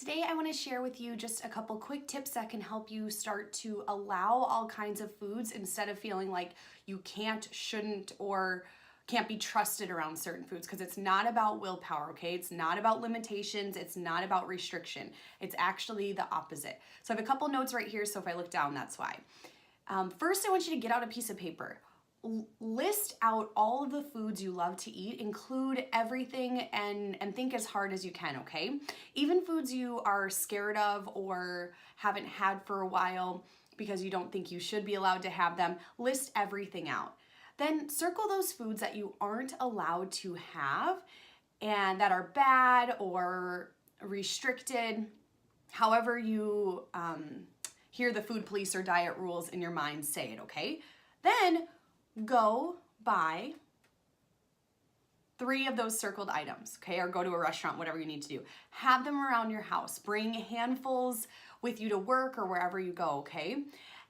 Today I want to share with you just a couple quick tips that can help you start to allow all kinds of foods instead of feeling like you can't, shouldn't, or can't be trusted around certain foods, because it's not about willpower, okay? It's not about limitations. It's not about restriction. It's actually the opposite. So I have a couple notes right here, so if I look down, that's why. First, I want you to get out a piece of paper. List out all of the foods you love to eat, include everything, and think as hard as you can, okay? Even foods you are scared of or haven't had for a while because you don't think you should be allowed to have them, list everything out. Then circle those foods that you aren't allowed to have and that are bad or restricted, however you hear the food police or diet rules in your mind say it, okay? Then go buy 3 of those circled items, okay? Or go to a restaurant, whatever you need to do. Have them around your house. Bring handfuls with you to work or wherever you go, okay?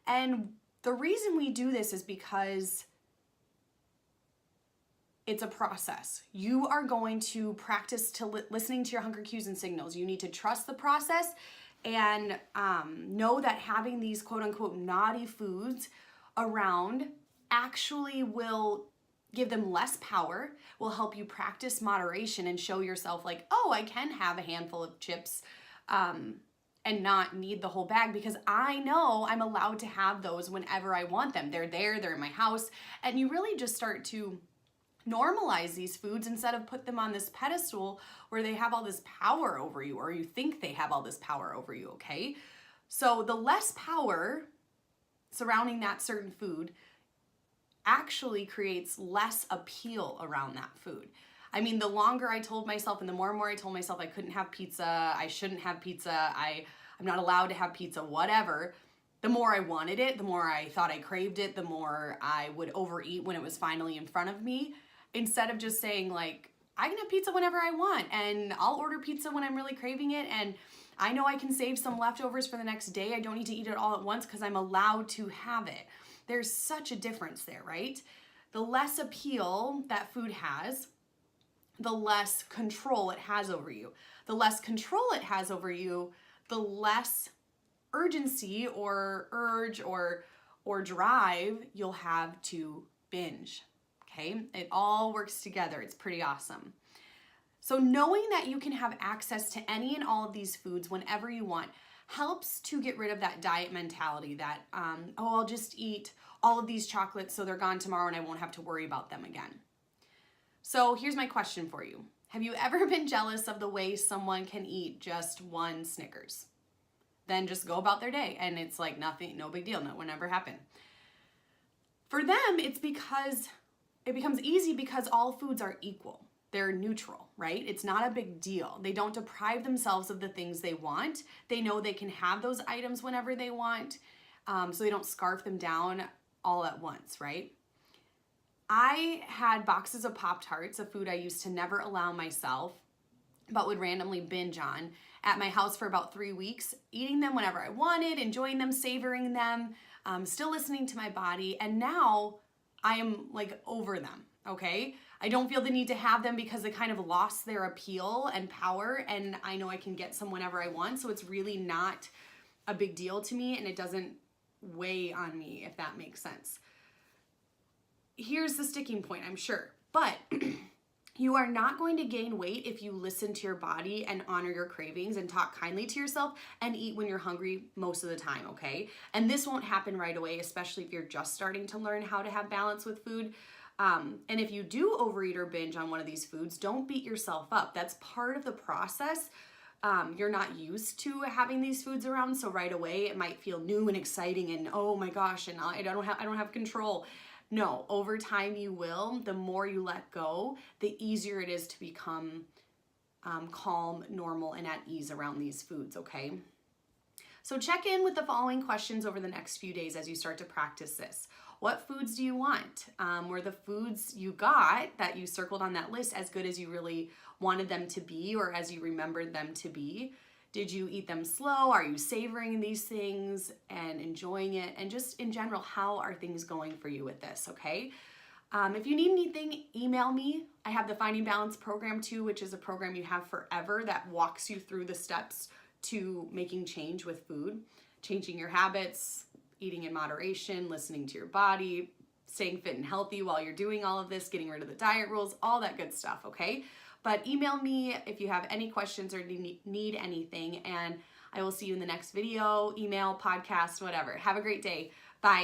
And the reason we do this is because it's a process. You are going to practice to listening to your hunger cues and signals. You need to trust the process and know that having these quote unquote naughty foods around actually will give them less power, will help you practice moderation and show yourself like, oh, I can have a handful of chips and not need the whole bag because I know I'm allowed to have those whenever I want them. They're there, they're in my house, and you really just start to normalize these foods instead of put them on this pedestal where they have all this power over you, or you think they have all this power over you, okay? So the less power surrounding that certain food actually creates less appeal around that food. I mean, the longer I told myself and the more and more I told myself I couldn't have pizza, I shouldn't have pizza, I'm not allowed to have pizza, whatever, the more I wanted it, the more I thought I craved it, the more I would overeat when it was finally in front of me, instead of just saying like, I can have pizza whenever I want and I'll order pizza when I'm really craving it, and I know I can save some leftovers for the next day. I don't need to eat it all at once because I'm allowed to have it. There's such a difference there, right? The less appeal that food has, the less control it has over you. The less control it has over you, the less urgency or urge or drive you'll have to binge, okay? It all works together. It's pretty awesome. So knowing that you can have access to any and all of these foods whenever you want helps to get rid of that diet mentality that, oh, I'll just eat all of these chocolates so they're gone tomorrow and I won't have to worry about them again. So here's my question for you. Have you ever been jealous of the way someone can eat just one Snickers? Then just go about their day and it's like nothing, no big deal, no, would never happen. For them, it's because it becomes easy because all foods are equal. They're neutral, right? It's not a big deal. They don't deprive themselves of the things they want. They know they can have those items whenever they want, so they don't scarf them down all at once, right? I had boxes of Pop-Tarts, a food I used to never allow myself, but would randomly binge on at my house for about 3 weeks, eating them whenever I wanted, enjoying them, savoring them, still listening to my body, and now I am like over them, okay? I don't feel the need to have them because they kind of lost their appeal and power, and I know I can get some whenever I want, so it's really not a big deal to me and it doesn't weigh on me, if that makes sense. Here's the sticking point, I'm sure, but you are not going to gain weight if you listen to your body and honor your cravings and talk kindly to yourself and eat when you're hungry most of the time, okay? And this won't happen right away, especially if you're just starting to learn how to have balance with food. And if you do overeat or binge on one of these foods, don't beat yourself up. That's part of the process. You're not used to having these foods around, so right away it might feel new and exciting and oh my gosh, and I don't have control. No, over time you will. The more you let go, the easier it is to become calm, normal, and at ease around these foods, okay? So check in with the following questions over the next few days as you start to practice this. What foods do you want? Were the foods you got that you circled on that list as good as you really wanted them to be or as you remembered them to be? Did you eat them slow? Are you savoring these things and enjoying it? And just in general, how are things going for you with this, okay? If you need anything, email me. I have the Finding Balance program too, which is a program you have forever that walks you through the steps to making change with food, changing your habits, eating in moderation, listening to your body, staying fit and healthy while you're doing all of this, getting rid of the diet rules, all that good stuff, okay? But email me if you have any questions or need anything, and I will see you in the next video, email, podcast, whatever. Have a great day. Bye.